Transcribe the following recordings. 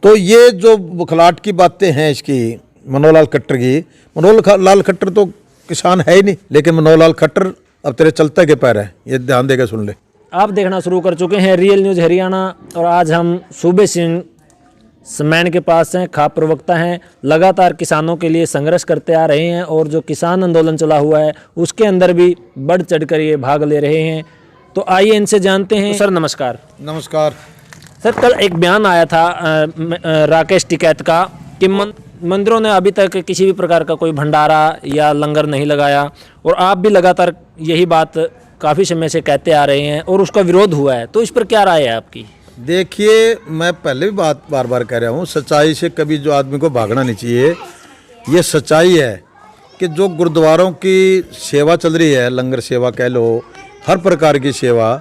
तो ये जो बुखलाहट की बातें हैं इसकी मनोहर लाल खट्टर की, मनोहर लाल खट्टर तो किसान है ही नहीं, लेकिन मनोहर लाल खट्टर अब तेरे चलते के पैर है, ये ध्यान देकर सुन ले। आप देखना शुरू कर चुके हैं रियल न्यूज़ हरियाणा और आज हम सूबे सिंह समैन के पास हैं। खाप प्रवक्ता हैं, लगातार किसानों के लिए संघर्ष करते आ रहे हैं और जो किसान आंदोलन चला हुआ है उसके अंदर भी बढ़ चढ़कर ये भाग ले रहे हैं। तो आइए इनसे जानते हैं। सर नमस्कार। नमस्कार सर, कल एक बयान आया था राकेश टिकैत का कि मंदिरों ने अभी तक किसी भी प्रकार का कोई भंडारा या लंगर नहीं लगाया और आप भी लगातार यही बात काफ़ी समय से कहते आ रहे हैं और उसका विरोध हुआ है, तो इस पर क्या राय है आपकी? देखिए, मैं पहले भी बात बार बार कह रहा हूँ, सच्चाई से कभी जो आदमी को भागना नहीं चाहिए। ये सच्चाई है कि जो गुरुद्वारों की सेवा चल रही है, लंगर सेवा कह लो, हर प्रकार की सेवा,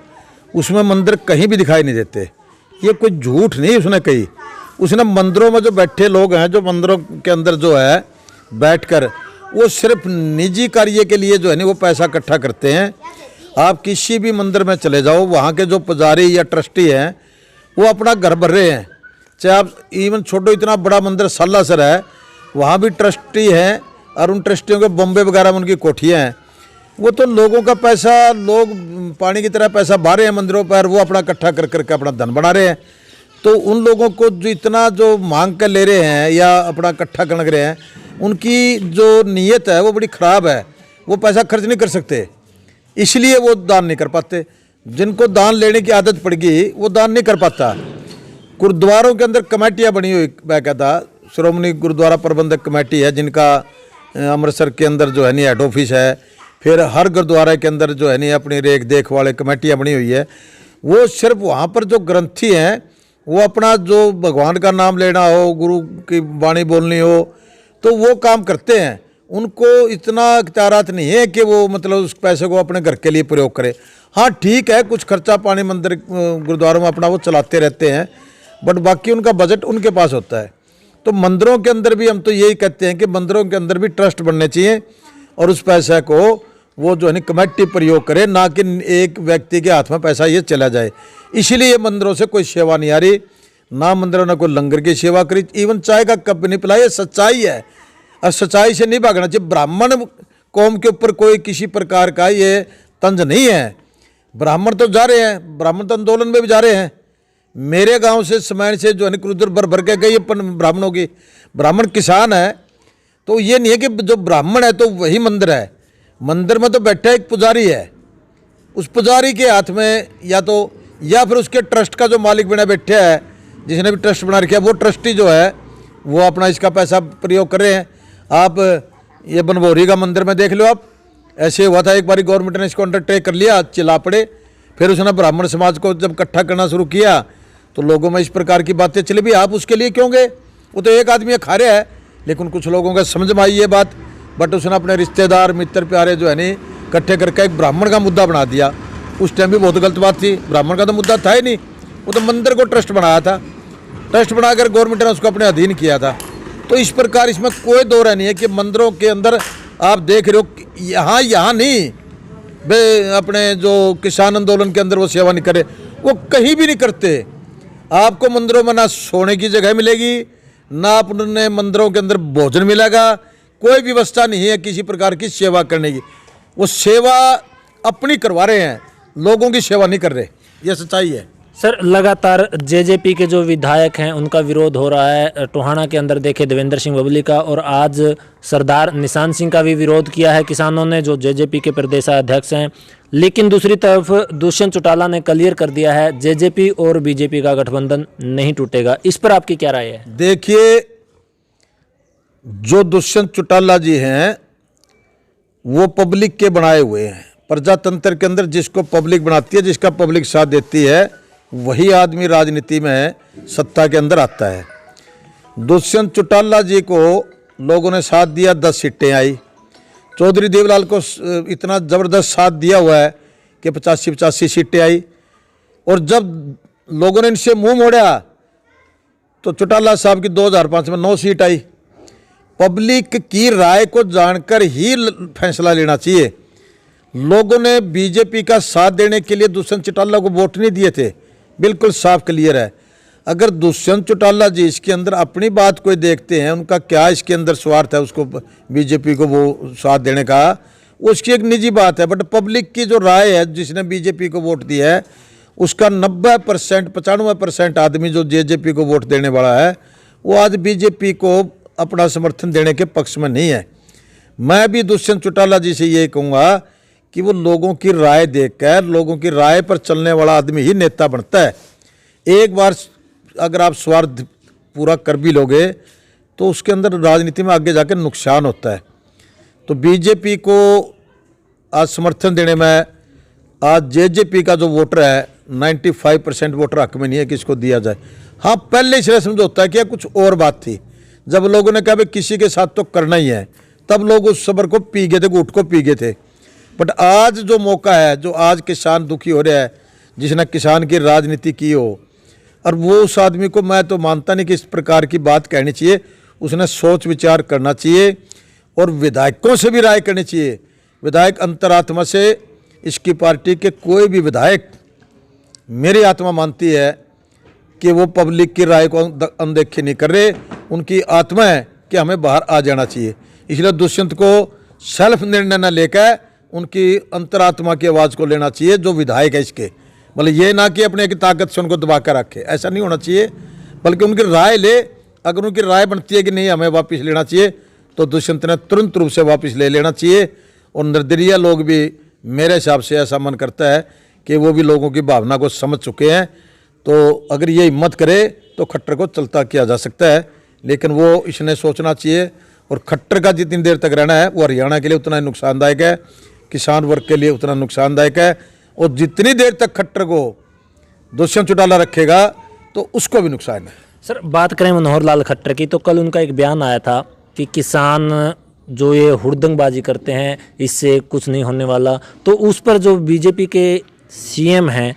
उसमें मंदिर कहीं भी दिखाई नहीं देते। ये कोई झूठ नहीं उसने कही। उसने मंदिरों में जो बैठे लोग हैं, जो मंदिरों के अंदर जो है बैठकर वो सिर्फ निजी कार्य के लिए जो है ना वो पैसा इकट्ठा करते हैं। आप किसी भी मंदिर में चले जाओ, वहाँ के जो पुजारी या ट्रस्टी हैं वो अपना घर भर रहे हैं। चाहे आप इवन छोटो इतना बड़ा मंदिर सालासर है, वहाँ भी ट्रस्टी हैं और उन ट्रस्टियों के बॉम्बे वगैरह में उनकी कोठियाँ हैं। वो तो लोगों का पैसा, लोग पानी की तरह पैसा बहा रहे हैं मंदिरों पर, वो अपना इकट्ठा कर करके अपना धन बना रहे हैं। तो उन लोगों को जो इतना जो मांग कर ले रहे हैं या अपना इकट्ठा कर रहे हैं, उनकी जो नीयत है वो बड़ी ख़राब है। वो पैसा खर्च नहीं कर सकते, इसलिए वो दान नहीं कर पाते। जिनको दान लेने की आदत पड़ गई वो दान नहीं कर पाता। गुरुद्वारों के अंदर कमेटियाँ बनी हुई, मैं कहता श्रोमणी गुरुद्वारा प्रबंधक कमेटी है, जिनका अमृतसर के अंदर जो है नहीं हेड ऑफिस है। फिर हर गुरुद्वारे के अंदर जो है नहीं अपनी रेख देख वाले कमेटियाँ बनी हुई है। वो सिर्फ वहाँ पर जो ग्रंथी हैं वो अपना जो भगवान का नाम लेना हो, गुरु की वाणी बोलनी हो, तो वो काम करते हैं। उनको इतना इख्तियारात नहीं है कि वो मतलब उस पैसे को अपने घर के लिए प्रयोग करें। हाँ ठीक है, कुछ खर्चा पानी मंदिर गुरुद्वारों में अपना वो चलाते रहते हैं, बट बाकी उनका बजट उनके पास होता है। तो मंदिरों के अंदर भी हम तो यही कहते हैं कि मंदिरों के अंदर भी ट्रस्ट बनने चाहिए और उस पैसे को वो जो है ना कमेटी प्रयोग करे, ना कि एक व्यक्ति के हाथ में पैसा ये चला जाए। इसीलिए मंदिरों से कोई सेवा नहीं आ रही, ना मंदिरों ने कोई लंगर की सेवा करी, इवन चाय का कप भी नहीं पिलाया। ये सच्चाई है और सच्चाई से नहीं भागना चाहिए। ब्राह्मण कौम के ऊपर कोई किसी प्रकार का ये तंज नहीं है। ब्राह्मण तो जा रहे हैं, ब्राह्मण तो आंदोलन में भी जा रहे हैं। मेरे गांव से समैन से जो है उधर भर भर के गई अपन ब्राह्मणों की। ब्राह्मण किसान है, तो ये नहीं है कि जो ब्राह्मण है तो वही मंदिर है। मंदिर में तो बैठा एक पुजारी है, उस पुजारी के हाथ में या फिर उसके ट्रस्ट का जो मालिक बना बैठा है, जिसने भी ट्रस्ट बना रखा है, वो ट्रस्टी जो है वो अपना इसका पैसा प्रयोग कर रहे हैं। आप ये बनभौरी का मंदिर में देख लो, आप ऐसे हुआ था एक बार गवर्नमेंट ने इसको अंडरटेक कर लिया, चिल्ला पड़े। फिर उसने ब्राह्मण समाज को जब इकट्ठा करना शुरू किया तो लोगों में इस प्रकार की बातें चली भी, आप उसके लिए क्यों गए? वो तो एक आदमी खा रहा है। लेकिन कुछ लोगों का समझ में आई ये बात, बट उसने अपने रिश्तेदार मित्र प्यारे जो है नहीं इकट्ठे करके एक ब्राह्मण का मुद्दा बना दिया। उस टाइम भी बहुत गलत बात थी। ब्राह्मण का तो मुद्दा था ही नहीं, वो तो मंदिर को ट्रस्ट बनाया था। ट्रस्ट बनाकर गवर्नमेंट ने उसको अपने अधीन किया था। तो इस प्रकार इसमें कोई दो राय नहीं है कि मंदिरों के अंदर आप देख रहे हो, यहाँ नहीं बे अपने जो किसान आंदोलन के अंदर वो सेवा नहीं करे, वो कहीं भी नहीं करते। आपको मंदिरों में ना सोने की जगह मिलेगी, ना अपने मंदिरों के अंदर भोजन मिलेगा, कोई व्यवस्था नहीं है किसी प्रकार की सेवा करने की। वो सेवा अपनी करवा रहे हैं, लोगों की सेवा नहीं कर रहे। ये सच्चाई है। सर, लगातार जेजेपी के जो विधायक हैं उनका विरोध हो रहा है। टोहाना के अंदर देखे देवेंद्र सिंह बबली का, और आज सरदार निशान सिंह का भी विरोध किया है किसानों ने, जो जेजेपी के प्रदेशाध्यक्ष हैं। लेकिन दूसरी तरफ दुष्यंत चौटाला ने क्लियर कर दिया है जेजेपी और बीजेपी का गठबंधन नहीं टूटेगा। इस पर आपकी क्या राय है? देखिए, जो दुष्यंत चौटाला जी हैं वो पब्लिक के बनाए हुए हैं। प्रजातंत्र के अंदर जिसको पब्लिक बनाती है, जिसका पब्लिक साथ देती है, वही आदमी राजनीति में सत्ता के अंदर आता है। दुष्यंत चौटाला जी को लोगों ने साथ दिया, 10 सीटें आई। चौधरी देवलाल को इतना ज़बरदस्त साथ दिया हुआ है कि 85 सीटें आई। और जब लोगों ने इनसे मुंह मोड़ा तो चौटाला साहब की 2005 में 9 सीट आई। पब्लिक की राय को जानकर ही फैसला लेना चाहिए। लोगों ने बीजेपी का साथ देने के लिए दुष्यंत चौटाला को वोट नहीं दिए थे, बिल्कुल साफ क्लियर है। अगर दुष्यंत चौटाला जी इसके अंदर अपनी बात कोई देखते हैं, उनका क्या इसके अंदर स्वार्थ है उसको बीजेपी को वो साथ देने का, उसकी एक निजी बात है। बट पब्लिक की जो राय है, जिसने बीजेपी को वोट दिया है, उसका 90% 95% आदमी जो जेजेपी को वोट देने वाला है, वो आज बीजेपी को अपना समर्थन देने के पक्ष में नहीं है। मैं भी दुष्यंत चौटाला जी से ये कहूँगा कि वो लोगों की राय देखकर, लोगों की राय पर चलने वाला आदमी ही नेता बनता है। एक बार अगर आप स्वार्थ पूरा कर भी लोगे तो उसके अंदर राजनीति में आगे जाकर नुकसान होता है। तो बीजेपी को आज समर्थन देने में आज जेजेपी का जो वोटर है 95% वोटर हक में नहीं है कि इसको दिया जाए। हाँ, पहले इसलिए समझौता किया, कुछ और बात थी। जब लोगों ने कहा भाई किसी के साथ तो करना ही है, तब लोग उस सबर को पी गए थे, घूट को पी गए थे। बट आज जो मौका है, जो आज किसान दुखी हो रहा है, जिसने किसान की राजनीति की हो, और वो उस आदमी को मैं तो मानता नहीं कि इस प्रकार की बात कहनी चाहिए। उसने सोच विचार करना चाहिए और विधायकों से भी राय करनी चाहिए। विधायक अंतरात्मा से इसकी पार्टी के कोई भी विधायक, मेरी आत्मा मानती है कि वो पब्लिक की राय को अनदेखी नहीं कर रहे। उनकी आत्मा है कि हमें बाहर आ जाना चाहिए। इसलिए दुष्यंत को सेल्फ निर्णय न लेकर उनकी अंतरात्मा की आवाज़ को लेना चाहिए, जो विधायक है इसके। मतलब ये ना कि अपने की ताकत से उनको दबा कर रखे, ऐसा नहीं होना चाहिए, बल्कि उनकी राय ले। अगर उनकी राय बनती है कि नहीं हमें वापस लेना चाहिए, तो दुष्यंत ने तुरंत रूप से वापस ले लेना चाहिए। और निर्दलीय लोग भी मेरे हिसाब से ऐसा मन करता है कि वो भी लोगों की भावना को समझ चुके हैं। तो अगर ये हिम्मत करे तो खट्टर को चलता किया जा सकता है, लेकिन वो इसने सोचना चाहिए। और खट्टर का जितनी देर तक रहना है वो हरियाणा के लिए उतना ही नुकसानदायक है, किसान वर्ग के लिए उतना नुकसानदायक है। और जितनी देर तक खट्टर को दुष्यंत चौटाला रखेगा तो उसको भी नुकसान है। सर, बात करें मनोहर लाल खट्टर की, तो कल उनका एक बयान आया था कि किसान जो ये हुड़दंगबाजी करते हैं इससे कुछ नहीं होने वाला। तो उस पर जो बीजेपी के सीएम हैं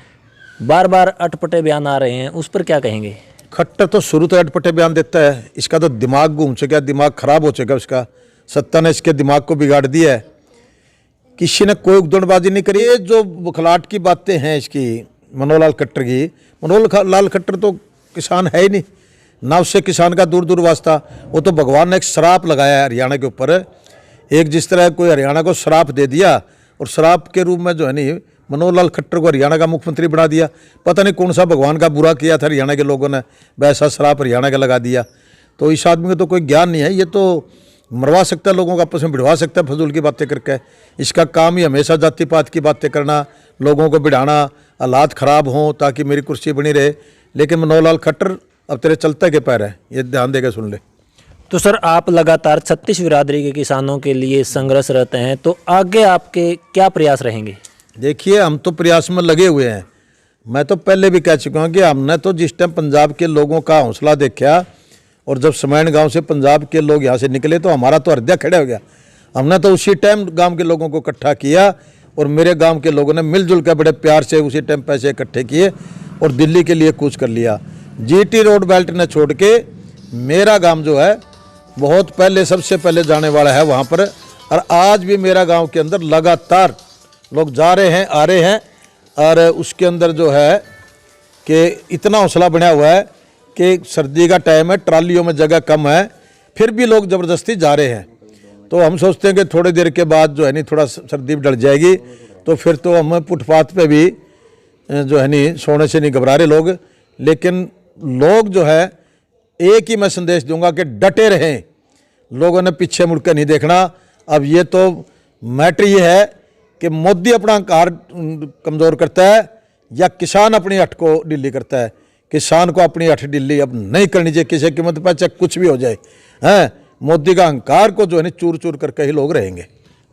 बार बार अटपटे बयान आ रहे हैं, उस पर क्या कहेंगे? खट्टर तो शुरू तो अटपटे बयान देता है। इसका तो दिमाग घूम चुका, दिमाग खराब हो चुका उसका। सत्ता ने इसके दिमाग को बिगाड़ दिया है। किसी ने कोई उगदड़बाजी नहीं करी। ये जो बुखलाट की बातें हैं इसकी, मनोहर लाल खट्टर की, मनोहर लाल खट्टर तो किसान है ही नहीं ना, उससे किसान का दूर दूर वास्ता। वो तो भगवान ने एक श्राप लगाया है हरियाणा के ऊपर। एक जिस तरह कोई हरियाणा को श्राप दे दिया, और श्राप के रूप में जो है नहीं मनोहर लाल खट्टर को हरियाणा का मुख्यमंत्री बना दिया। पता नहीं कौन सा भगवान का बुरा किया था हरियाणा के लोगों ने, वैसा श्राप हरियाणा का लगा दिया। तो इस आदमी को तो कोई ज्ञान नहीं है। ये तो मरवा सकता है, लोगों को आपस में भिड़वा सकता है फजूल की बातें करके। इसका काम ही हमेशा जाति पात की बातें करना, लोगों को बिठाना, हालात ख़राब हों ताकि मेरी कुर्सी बनी रहे। लेकिन मनोहर लाल खट्टर अब तेरे चलते के पैर है, ये ध्यान देकर सुन ले। तो सर, आप लगातार 36 बिरादरी के किसानों के लिए संघर्ष रहते हैं, तो आगे आपके क्या प्रयास रहेंगे? देखिए, हम तो प्रयास में लगे हुए हैं। मैं तो पहले भी कह चुका हूँ कि हमने तो जिस टाइम पंजाब के लोगों का हौसला देखा, और जब समैन गांव से पंजाब के लोग यहाँ से निकले तो हमारा तो हृदय खड़ा हो गया। हमने तो उसी टाइम गांव के लोगों को इकट्ठा किया, और मेरे गांव के लोगों ने मिलजुल कर बड़े प्यार से उसी टाइम पैसे इकट्ठे किए और दिल्ली के लिए कूच कर लिया। जीटी रोड बेल्ट ने छोड़ के मेरा गांव जो है बहुत पहले, सबसे पहले जाने वाला है वहाँ पर। और आज भी मेरा गाँव के अंदर लगातार लोग जा रहे हैं, आ रहे हैं। और उसके अंदर जो है कि इतना हौसला बना हुआ है कि सर्दी का टाइम है, ट्रालियों में जगह कम है, फिर भी लोग ज़बरदस्ती जा रहे हैं। तो हम सोचते हैं कि थोड़ी देर के बाद जो है नहीं थोड़ा सर्दी डल जाएगी, तो फिर तो हम फुटपाथ पे भी जो है नहीं सोने से नहीं घबरा रहे लोग। लेकिन लोग जो है, एक ही मैं संदेश दूंगा कि डटे रहें, लोगों ने पीछे मुड़कर नहीं देखना। अब ये तो मैटर ये है कि मोदी अपना अहंकार कमज़ोर करता है या किसान अपनी हट को ढीली करता है। किसान को अपनी हट ढीली अब नहीं करनी चाहिए किसी कीमत पर, चाहे कुछ भी हो जाए। हैं, मोदी का अहंकार को जो है चूर चूर करके ही लोग रहेंगे।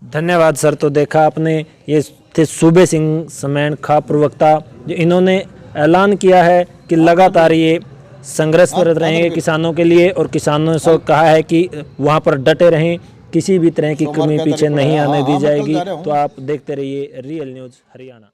धन्यवाद सर। तो देखा आपने, ये थे सूबे सिंह समैन खा प्रवक्ता, जो इन्होंने ऐलान किया है कि लगातार ये संघर्षरत रहेंगे किसानों के लिए, और किसानों से कहा है कि वहाँ पर डटे रहें, किसी भी तरह की कमी पीछे नहीं आने दी जाएगी। तो आप देखते रहिए रियल न्यूज़ हरियाणा।